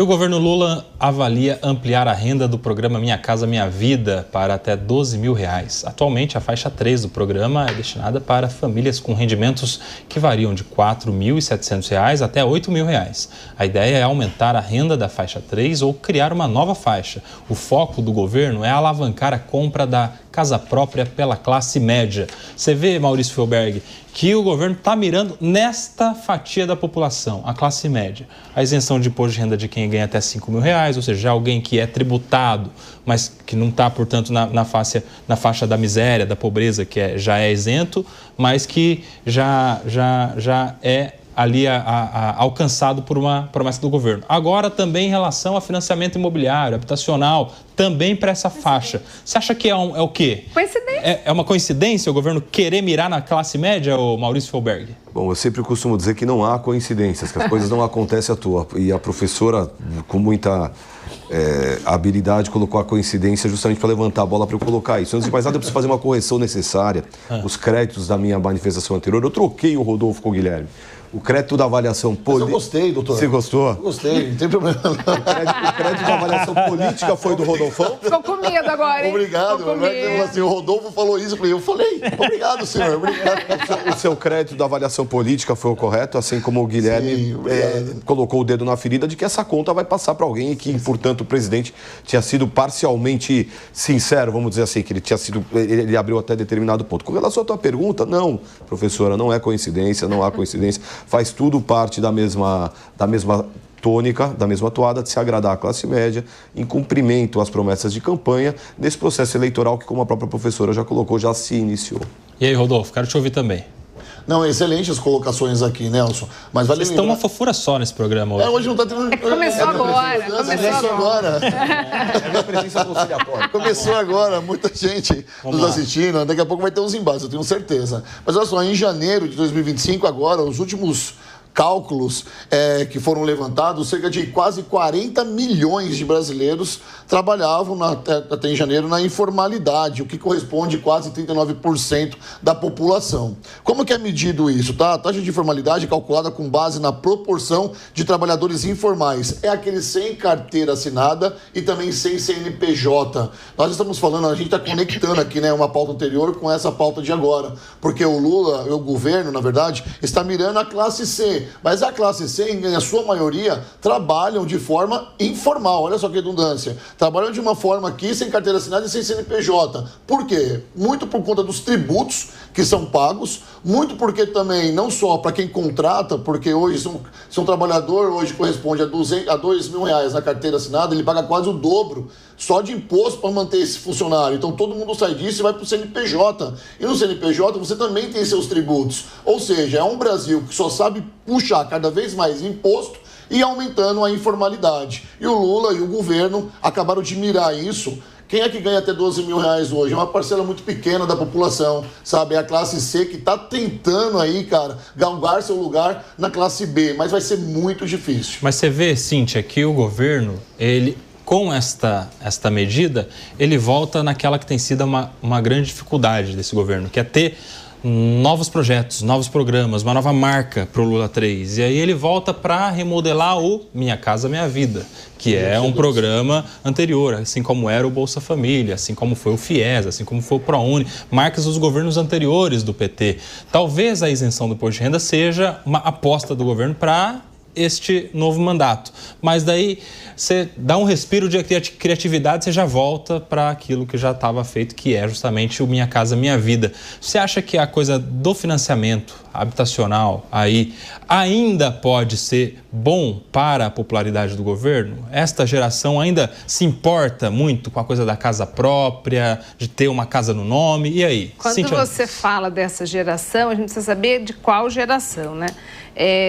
O governo Lula avalia ampliar a renda do programa Minha Casa Minha Vida para até R$12 mil. Atualmente, a faixa 3 do programa é destinada para famílias com rendimentos que variam de R$ 4.700 até R$ 8 mil. A ideia é aumentar a renda da faixa 3 ou criar uma nova faixa. O foco do governo é alavancar a compra da casa própria pela classe média. Você vê, Maurício Felberg, que o governo está mirando nesta fatia da população, a classe média. A isenção de imposto de renda de quem ganha até R$5 mil, ou seja, alguém que é tributado, mas que não está, portanto, na faixa da miséria, da pobreza, que já é isento, mas que já é ali alcançado por uma promessa do governo. Agora também em relação a financiamento imobiliário, habitacional, também para essa faixa. Você acha que é o quê? Coincidência. É uma coincidência o governo querer mirar na classe média, ou Maurício Felberg? Bom, eu sempre costumo dizer que não há coincidências, que as coisas não acontecem à toa. E a professora, com muita habilidade, colocou a coincidência justamente para levantar a bola para eu colocar isso. Antes de mais nada, eu preciso fazer uma correção necessária. Os créditos da minha manifestação anterior, eu troquei o Rodolfo com o Guilherme. O crédito da avaliação política... Eu gostei, doutor. Você gostou? Gostei, não tem problema. O crédito da avaliação política foi do Rodolfão? Ficou com medo agora, hein? Obrigado. Assim, o Rodolfo falou isso, eu falei. Obrigado, senhor. Obrigado. O seu crédito da avaliação política foi o correto, assim como o Guilherme colocou o dedo na ferida de que essa conta vai passar para alguém e que, portanto, o presidente tinha sido parcialmente sincero, vamos dizer assim, que ele abriu até determinado ponto. Com relação à tua pergunta, não, professora, não é coincidência, não há coincidência. Faz tudo parte da mesma tônica, da mesma toada de se agradar à classe média, em cumprimento às promessas de campanha, nesse processo eleitoral que, como a própria professora já colocou, já se iniciou. E aí, Rodolfo, quero te ouvir também. Não, excelentes colocações aqui, Nelson. Mas vale Vocês estão uma fofura só nesse programa hoje. Hoje não está tendo... Começou agora. É minha presença conciliatória. Começou agora, muita gente nos assistindo. Daqui a pouco vai ter uns embates, eu tenho certeza. Mas olha só, em janeiro de 2025, agora, os últimos cálculos que foram levantados, cerca de quase 40 milhões de brasileiros trabalhavam até em janeiro na informalidade, o que corresponde a quase 39% da população. Como que é medido isso? Tá? A taxa de informalidade é calculada com base na proporção de trabalhadores informais. É aquele sem carteira assinada e também sem CNPJ. Nós estamos falando, a gente está conectando aqui, né, uma pauta anterior com essa pauta de agora, porque o Lula, o governo, na verdade, está mirando a classe C. Mas a classe C, em sua maioria, trabalham de forma informal. Olha só que redundância. Trabalham de uma forma aqui, sem carteira assinada e sem CNPJ. Por quê? Muito por conta dos tributos que são pagos, muito porque também, não só para quem contrata, porque hoje, se um trabalhador hoje corresponde a R$2 mil na carteira assinada, ele paga quase o dobro só de imposto para manter esse funcionário. Então todo mundo sai disso e vai para o CNPJ. E no CNPJ você também tem seus tributos. Ou seja, é um Brasil que só sabe puxar cada vez mais imposto e aumentando a informalidade. E o Lula e o governo acabaram de mirar isso. Quem é que ganha até R$12 mil hoje? É uma parcela muito pequena da população, sabe? É a classe C que está tentando aí, cara, galgar seu lugar na classe B, mas vai ser muito difícil. Mas você vê, Cíntia, que o governo, com esta medida, ele volta naquela que tem sido uma grande dificuldade desse governo, que é ter novos projetos, novos programas, uma nova marca para o Lula 3. E aí ele volta para remodelar o Minha Casa Minha Vida, que é um programa anterior, assim como era o Bolsa Família, assim como foi o FIES, assim como foi o ProUni, marcas dos governos anteriores do PT. Talvez a isenção do imposto de renda seja uma aposta do governo para este novo mandato. Mas daí você dá um respiro de criatividade, você já volta para aquilo que já estava feito, que é justamente o Minha Casa Minha Vida. Você acha que a coisa do financiamento habitacional aí ainda pode ser bom para a popularidade do governo? Esta geração ainda se importa muito com a coisa da casa própria, de ter uma casa no nome, e aí? Quando Cíntia... você fala dessa geração, a gente precisa saber de qual geração, né?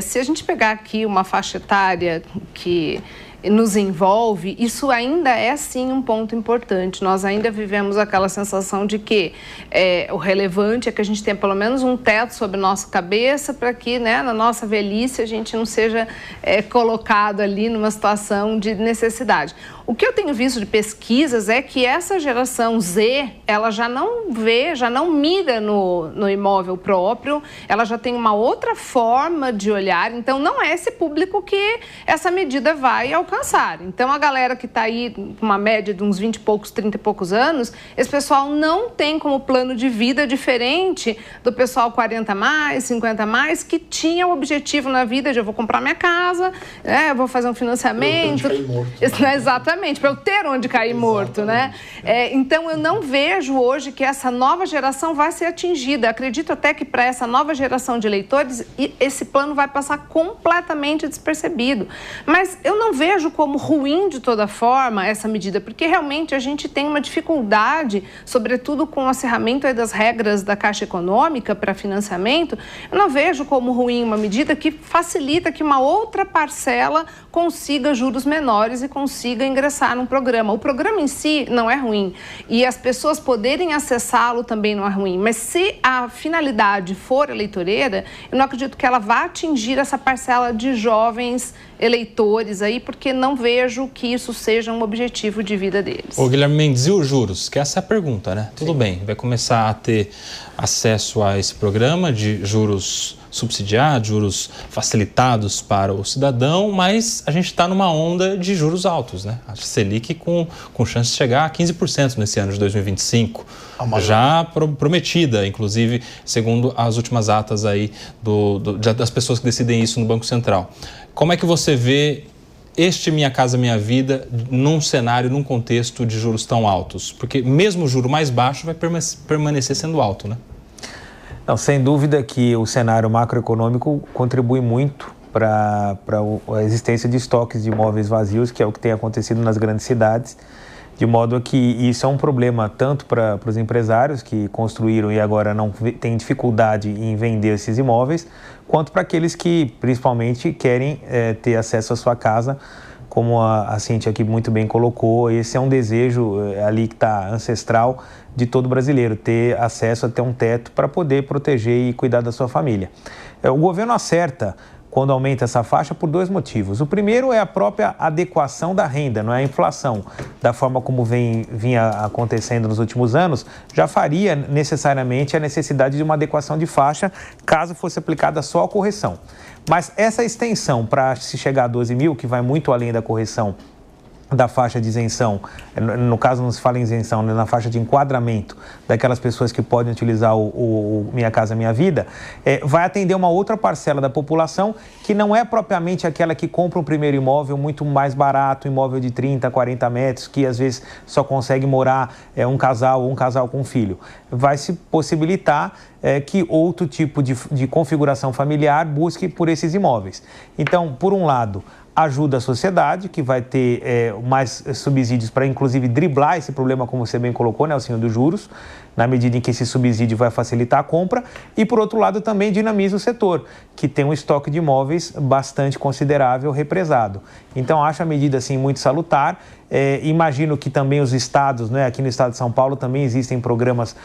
Se a gente pegar aqui uma faixa etária que nos envolve, isso ainda é sim um ponto importante. Nós ainda vivemos aquela sensação de que o relevante é que a gente tenha pelo menos um teto sobre nossa cabeça para que, né, na nossa velhice a gente não seja colocado ali numa situação de necessidade. O que eu tenho visto de pesquisas é que essa geração Z, ela já não mira no imóvel próprio, ela já tem uma outra forma de olhar, então não é esse público que essa medida vai alcançar. alcançar. Então, a galera que está aí com uma média de uns 20 e poucos, 30 e poucos anos, esse pessoal não tem como plano de vida diferente do pessoal 40 mais, 50 mais, que tinha o objetivo na vida de eu vou comprar minha casa, eu vou fazer um financiamento. Exatamente, para eu ter onde cair morto, né? Então, eu não vejo hoje que essa nova geração vai ser atingida. Acredito até que para essa nova geração de eleitores, esse plano vai passar completamente despercebido. Mas eu não vejo como ruim de toda forma essa medida, porque realmente a gente tem uma dificuldade, sobretudo com o acerramento aí das regras da Caixa Econômica para financiamento. Eu não vejo como ruim uma medida que facilita que uma outra parcela consiga juros menores e consiga ingressar num programa. O programa em si não é ruim e as pessoas poderem acessá-lo também não é ruim, mas se a finalidade for eleitoreira, eu não acredito que ela vá atingir essa parcela de jovens eleitores aí, porque não vejo que isso seja um objetivo de vida deles. Ô, Guilherme Mendes, e os juros? Que essa é a pergunta, né? Tudo bem, vai começar a ter acesso a esse programa de juros subsidiados, juros facilitados para o cidadão, mas a gente está numa onda de juros altos, né? A Selic com chance de chegar a 15% nesse ano de 2025, já prometida, inclusive, segundo as últimas atas aí das pessoas que decidem isso no Banco Central. Como é que você vê este Minha Casa Minha Vida num cenário, num contexto de juros tão altos? Porque mesmo o juro mais baixo vai permanecer sendo alto, né? Não, sem dúvida que o cenário macroeconômico contribui muito para a existência de estoques de imóveis vazios, que é o que tem acontecido nas grandes cidades, de modo que isso é um problema tanto para os empresários que construíram e agora não têm dificuldade em vender esses imóveis, quanto para aqueles que principalmente querem ter acesso à sua casa, como a Cíntia aqui muito bem colocou. Esse é um desejo ali que está ancestral de todo brasileiro, ter acesso a ter um teto para poder proteger e cuidar da sua família. O governo acerta quando aumenta essa faixa por dois motivos. O primeiro é a própria adequação da renda, não é a inflação. Da forma como vinha acontecendo nos últimos anos, já faria necessariamente a necessidade de uma adequação de faixa, caso fosse aplicada só a correção. Mas essa extensão para se chegar a 12 mil, que vai muito além da correção da faixa de isenção, no caso não se fala em isenção, né, na faixa de enquadramento daquelas pessoas que podem utilizar o Minha Casa Minha Vida, vai atender uma outra parcela da população que não é propriamente aquela que compra um primeiro imóvel muito mais barato, imóvel de 30, 40 metros, que às vezes só consegue morar um casal ou um casal com filho. Vai se possibilitar que outro tipo de configuração familiar busque por esses imóveis. Então, por um lado, ajuda a sociedade, que vai ter mais subsídios para, inclusive, driblar esse problema, como você bem colocou, né, o senhor dos juros, na medida em que esse subsídio vai facilitar a compra. E, por outro lado, também dinamiza o setor, que tem um estoque de imóveis bastante considerável represado. Então, acho a medida, assim, muito salutar. Imagino que também os estados, né, aqui no estado de São Paulo, também existem programas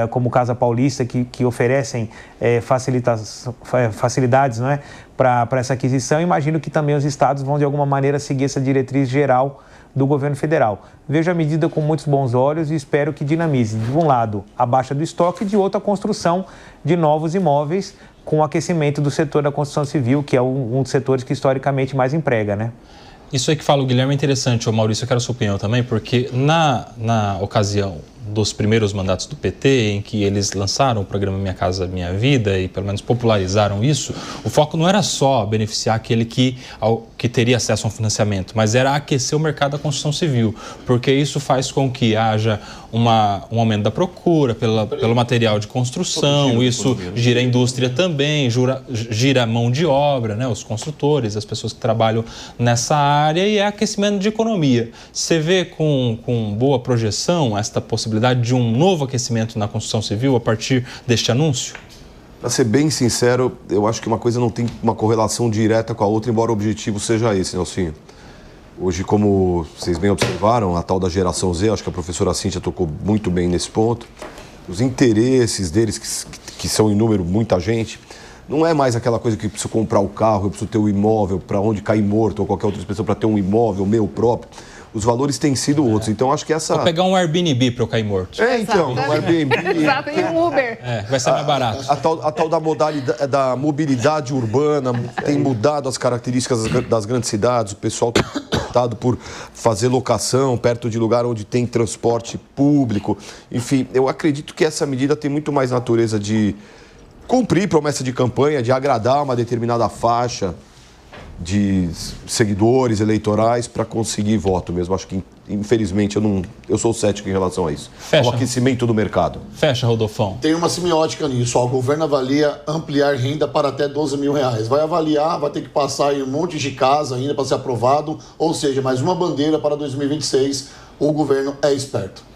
como Casa Paulista, que oferecem facilidades, não é, para essa aquisição. Imagino que também os estados vão, de alguma maneira, seguir essa diretriz geral do governo federal. Vejo a medida com muitos bons olhos e espero que dinamize, de um lado, a baixa do estoque e, de outro, a construção de novos imóveis com o aquecimento do setor da construção civil, que é um dos setores que historicamente mais emprega, né? Isso aí que fala o Guilherme é interessante, Maurício, eu quero a sua opinião também, porque na ocasião dos primeiros mandatos do PT, em que eles lançaram o programa Minha Casa Minha Vida e pelo menos popularizaram isso, o foco não era só beneficiar aquele que teria acesso a um financiamento, mas era aquecer o mercado da construção civil, porque isso faz com que haja um aumento da procura pelo material de construção, isso gira a indústria também, gira a mão de obra, né, os construtores, as pessoas que trabalham nessa área, e é aquecimento de economia. Você vê com boa projeção esta possibilidade de um novo aquecimento na construção civil a partir deste anúncio? Para ser bem sincero, eu acho que uma coisa não tem uma correlação direta com a outra, embora o objetivo seja esse, Nelsinho. Hoje, como vocês bem observaram, a tal da geração Z, acho que a professora Cíntia tocou muito bem nesse ponto, os interesses deles, que são em número muita gente, não é mais aquela coisa que eu preciso comprar o carro, eu preciso ter o imóvel para onde cair morto, ou qualquer outra expressão para ter um imóvel meu próprio. Os valores têm sido outros, então acho que essa... Vou pegar um Airbnb para eu cair morto. Então, um Airbnb... Exato, e um Uber. Vai ser mais barato. A tal da mobilidade urbana tem mudado as características das grandes cidades, o pessoal optado por fazer locação perto de lugar onde tem transporte público. Enfim, eu acredito que essa medida tem muito mais natureza de cumprir promessa de campanha, de agradar uma determinada faixa de seguidores eleitorais para conseguir voto mesmo. Acho que, infelizmente, eu sou cético em relação a isso. Fecha. O aquecimento do mercado. Fecha, Rodolfão. Tem uma semiótica nisso. O governo avalia ampliar renda para até 12 mil reais. Vai avaliar, vai ter que passar em um monte de casa ainda para ser aprovado. Ou seja, mais uma bandeira para 2026. O governo é esperto.